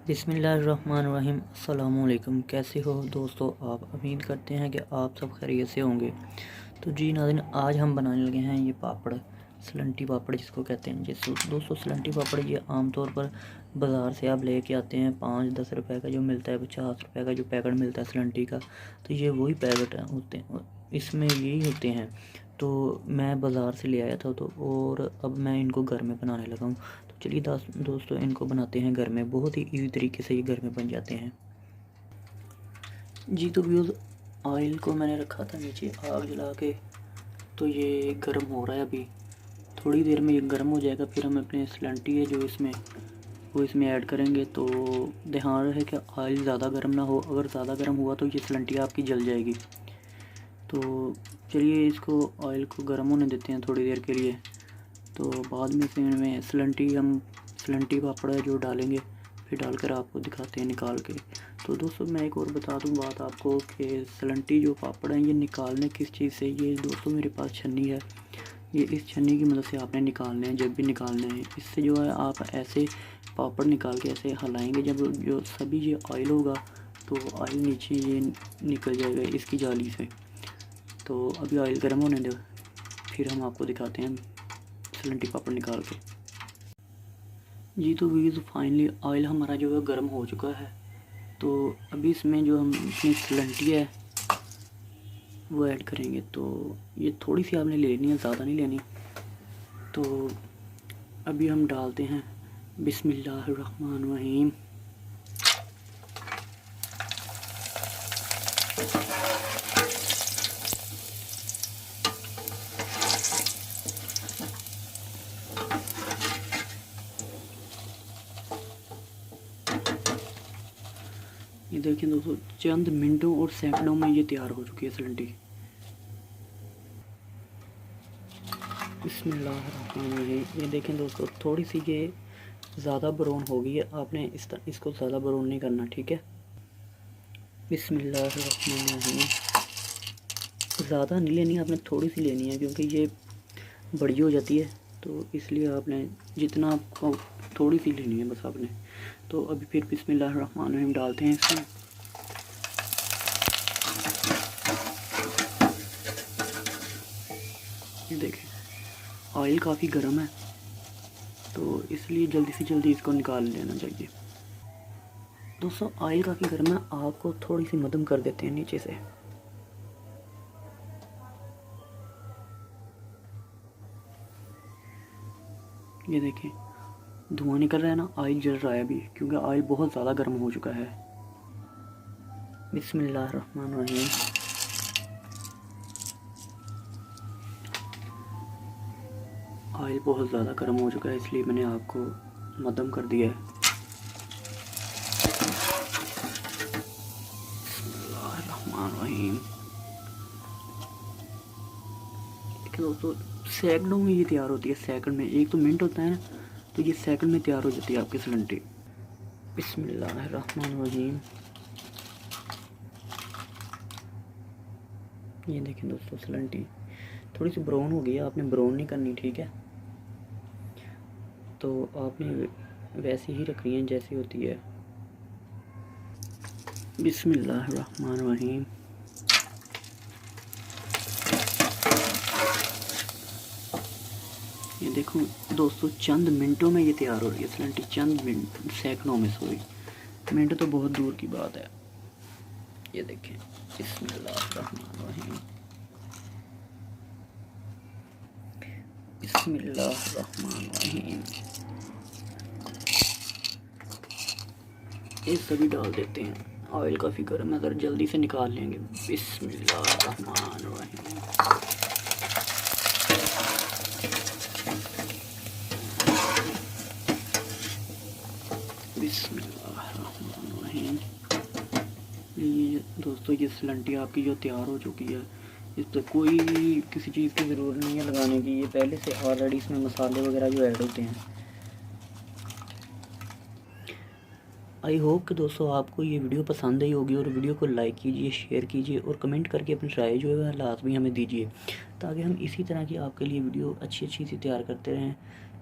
बिस्मिल्लाहिर्रहमानिर्रहीम। अस्सलाम वालेकुम। कैसे हो दोस्तों आप? उम्मीद करते हैं कि आप सब खैरियत से होंगे। तो जी नाज़रीन, आज हम बनाने लगे हैं ये पापड़, सलंटी पापड़ जिसको कहते हैं। दोस्तों सलंटी पापड़ ये आम तौर पर बाज़ार से आप लेके आते हैं 5-10 रुपए का जो मिलता है, 50 रुपए का जो पैकेट मिलता है सलंटी का। तो ये वही पैकेट होते हैं, इसमें यही होते हैं। तो मैं बाज़ार से ले आया था और अब मैं इनको घर में बनाने लगा हूँ। तो चलिए दोस्तों इनको बनाते हैं घर में। बहुत ही इजी तरीके से ये घर में बन जाते हैं। जी तो व्यूज़, ऑयल को मैंने रखा था नीचे आग जला के, तो ये गर्म हो रहा है। अभी थोड़ी देर में ये गर्म हो जाएगा। फिर हम अपने सलंटी है जो इसमें ऐड करेंगे। तो ध्यान रहे कि ऑयल ज़्यादा गर्म ना हो। अगर ज़्यादा गर्म हुआ तो ये सलंटी आपकी जल जाएगी। तो चलिए इसको ऑयल को गर्म होने देते हैं थोड़ी देर के लिए। तो बाद में इसमें सलंटी पापड़ है जो डालेंगे, फिर डालकर आपको दिखाते हैं निकाल के। तो दोस्तों मैं एक और बता दूं बात आपको कि सलंटी जो पापड़ हैं ये निकालने किस चीज़ से। ये दोस्तों मेरे पास छन्नी है, ये इस छन्नी की मदद से आपने निकालने हैं जब भी निकालने हैं। इससे जो है आप ऐसे पापड़ निकाल के ऐसे हिलाएंगे, जब जो सभी ये ऑयल होगा तो ऑयल नीचे ये निकल जाएगा इसकी जाली से। तो अभी ऑयल गर्म होने दो, फिर हम आपको दिखाते हैं सलंटी पापड़ निकाल के। जी तो व्यूज़ फाइनली ऑयल हमारा जो है गर्म हो चुका है। तो अभी इसमें जो हम अपनी सलंटी है वो ऐड करेंगे। तो ये थोड़ी सी आपने लेनी है, ज़्यादा नहीं लेनी। तो अभी हम डालते हैं बिस्मिल्लाहिर्रहमानिर्रहीम। ये देखिए दोस्तों, चंद मिनटों और सेकंडों में ये तैयार हो चुकी है सलंटी। बिस्मिल्लाहिर्रहमानिर्रहीम। ये देखें दोस्तों, थोड़ी सी ये ज़्यादा ब्राउन हो गई है। आपने इसको ज़्यादा ब्राउन नहीं करना, ठीक है। बिस्मिल्लाहिर्रहमानिर्रहीम। ज़्यादा नहीं लेनी, आपने थोड़ी सी लेनी है क्योंकि ये बड़ी हो जाती है। तो इसलिए आपने जितना आपको थोड़ी सी लेनी है बस आपने। तो अभी फिर बिस्मिल्लाहिर्रहमानिर्रहीम डालते हैं इसमें। ये देखें ऑयल काफ़ी गर्म है, तो इसलिए जल्दी से जल्दी इसको निकाल लेना चाहिए। दोस्तों ऑयल काफ़ी गर्म है, आग को थोड़ी सी मध्यम कर देते हैं नीचे से। ये देखें धुआं निकल रहा है ना, ऑयल जल रहा है अभी क्योंकि ऑयल बहुत ज़्यादा गर्म हो चुका है। बिस्मिल्लाहिर्रहमानिर्रहीम। ऑयल बहुत ज़्यादा गर्म हो चुका है इसलिए मैंने आपको मध्यम कर दिया है। बिस्मिल्लाहिर्रहमानिर्रहीम। दोस्तों सेकंडों में ये तैयार होती है, सेकंड में। एक तो मिनट होता है ना, तो ये सेकंड में तैयार हो जाती है आपकी सलंटी। बिस्मिल्लाहिर्रहमानिर्रहीम। ये देखें दोस्तों सलंटी थोड़ी सी ब्राउन हो गई है, आपने ब्राउन नहीं करनी, ठीक है। तो आपने वैसे ही रखनी है जैसी होती है। बिस्मिल्लाहिर्रहमानिर्रहीम। ये देखो दोस्तों, चंद मिनटों में ये तैयार हो रही है सलंटी। चंद मिनट, सेकंडों में, सॉरी, मिनट तो बहुत दूर की बात है। ये देखें बिस्मिल्लाहिर्रहमानिर्रहीम। बिस्मिल्लाहिर्रहमानिर्रहीम। ये सभी डाल देते हैं। ऑयल काफ़ी गर्म है, अगर जल्दी से निकाल लेंगे। बिस्मिल्लाहिर्रहमानिर्रहीम। बिस्मिल्लाहिर्रहमानिर्रहीम। ये दोस्तों ये सलंटी आपकी जो तैयार हो चुकी है, इस पर कोई किसी चीज़ की ज़रूरत नहीं है लगाने की। ये पहले से ऑलरेडी इसमें मसाले वगैरह जो ऐड होते हैं। आई होप कि दोस्तों आपको ये वीडियो पसंद आई होगी, और वीडियो को लाइक कीजिए, शेयर कीजिए और कमेंट करके अपनी राय जो है लाजमी हमें दीजिए, ताकि हम इसी तरह की आपके लिए वीडियो अच्छी सी तैयार करते रहें।